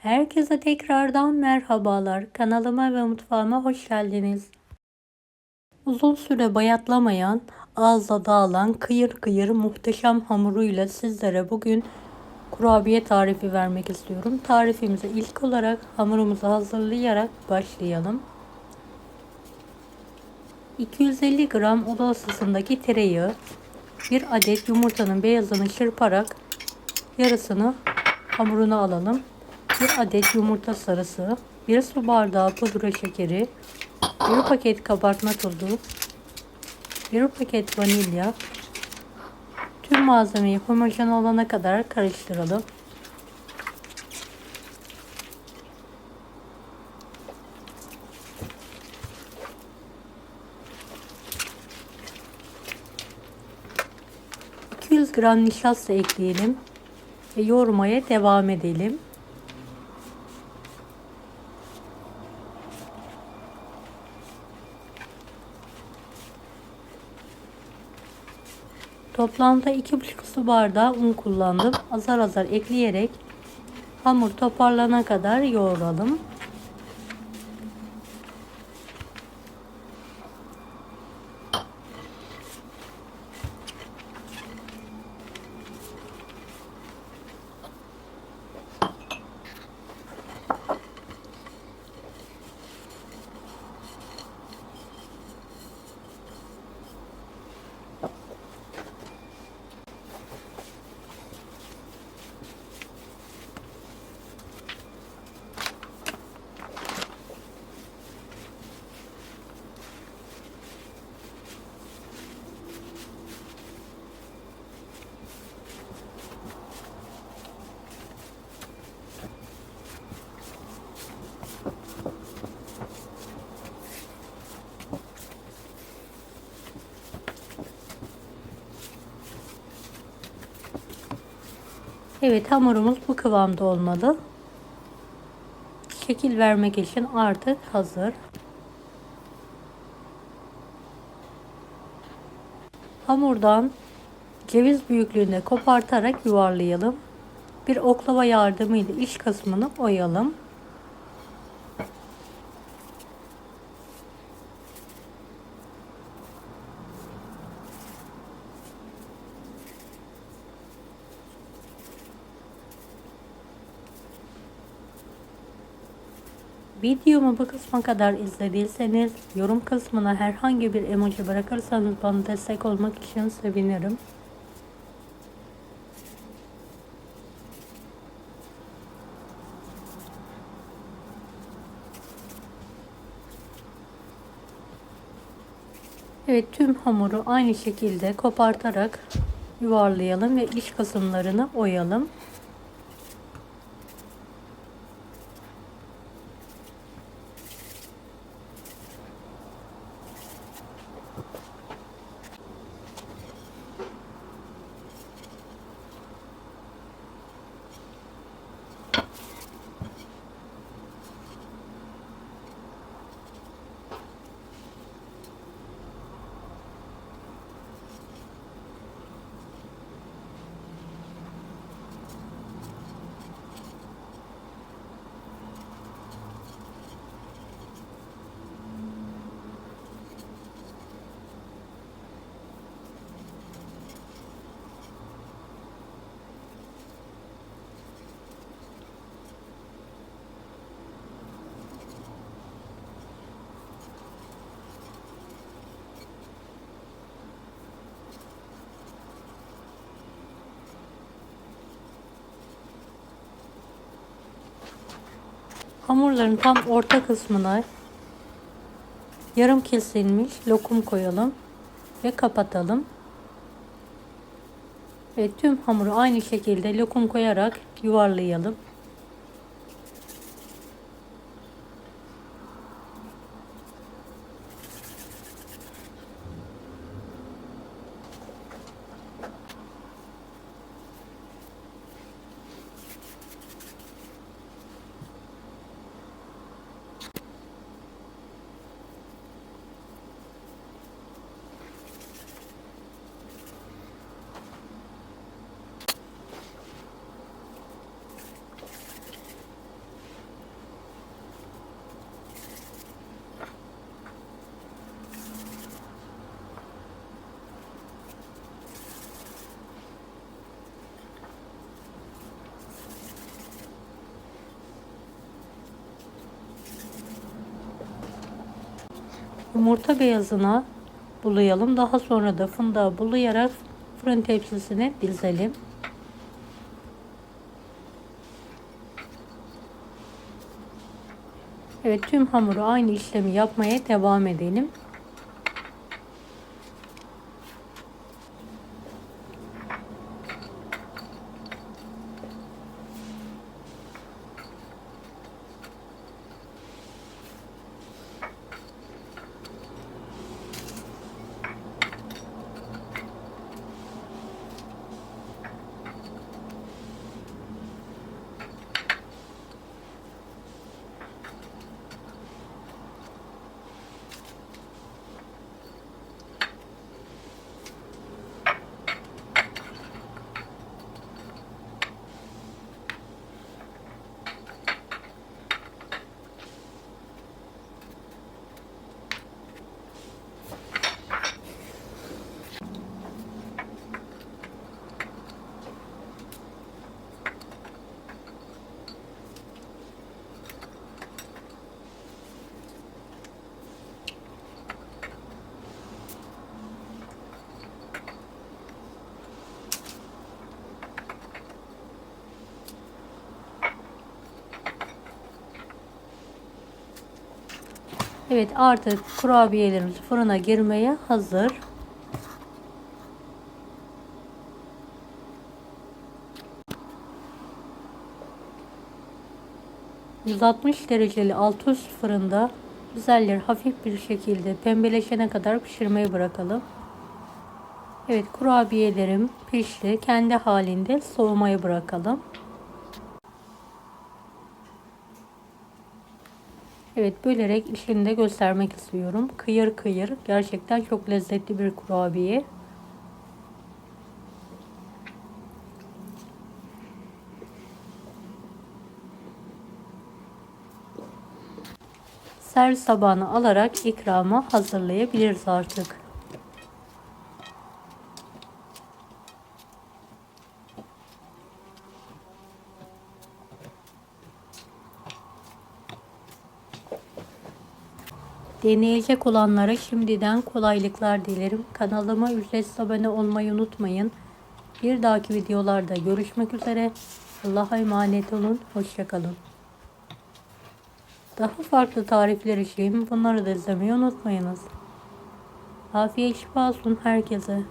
Herkese tekrardan merhabalar. Kanalıma ve mutfağıma hoş geldiniz. Uzun süre bayatlamayan, ağızda dağılan kıyır kıyır muhteşem hamuruyla sizlere bugün kurabiye tarifi vermek istiyorum. Tarifimize ilk olarak hamurumuzu hazırlayarak başlayalım. 250 gram oda ısısındaki tereyağı, 1 adet yumurtanın beyazını çırparak yarısını hamuruna alalım. 1 adet yumurta sarısı, 1 su bardağı pudra şekeri, 1 paket kabartma tozu, 1 paket vanilya. Tüm malzemeyi homojen olana kadar karıştıralım. ...200 gram nişasta ekleyelim ve yoğurmaya devam edelim. Toplamda 2,5 su bardağı un kullandım. Azar azar ekleyerek hamur toparlana kadar yoğuralım. Evet, hamurumuz bu kıvamda olmalı. Şekil vermek için artık hazır. Hamurdan ceviz büyüklüğünde kopartarak yuvarlayalım. Bir oklava yardımıyla iç kısmını oyalım. Videomu bu kısma kadar izlediyseniz yorum kısmına herhangi bir emoji bırakırsanız bana destek olmak için sevinirim. Evet, tüm hamuru aynı şekilde kopartarak yuvarlayalım ve iç kısımlarını oyalım. Hamurların tam orta kısmına yarım kesilmiş lokum koyalım ve kapatalım. Ve tüm hamuru aynı şekilde lokum koyarak yuvarlayalım. Yumurta beyazına bulayalım. Daha sonra da fındığı bulayarak fırın tepsisine dizelim. Evet, tüm hamuru aynı işlemi yapmaya devam edelim. Evet, artık kurabiyelerimiz fırına girmeye hazır. 160 dereceli alt üst fırında güzeller hafif bir şekilde pembeleşene kadar pişirmeye bırakalım. Evet, kurabiyelerim pişti. Kendi halinde soğumaya bırakalım. Evet, bölerek işini de göstermek istiyorum. Kıyır kıyır. Gerçekten çok lezzetli bir kurabiye. Servis tabağına alarak ikrama hazırlayabiliriz artık. Deneyecek olanlara şimdiden kolaylıklar dilerim. Kanalıma ücretsiz abone olmayı unutmayın. Bir dahaki videolarda görüşmek üzere. Allah'a emanet olun. Hoşça kalın. Daha farklı tarifler için bunları da izlemeyi unutmayınız. Afiyet şifa olsun herkese.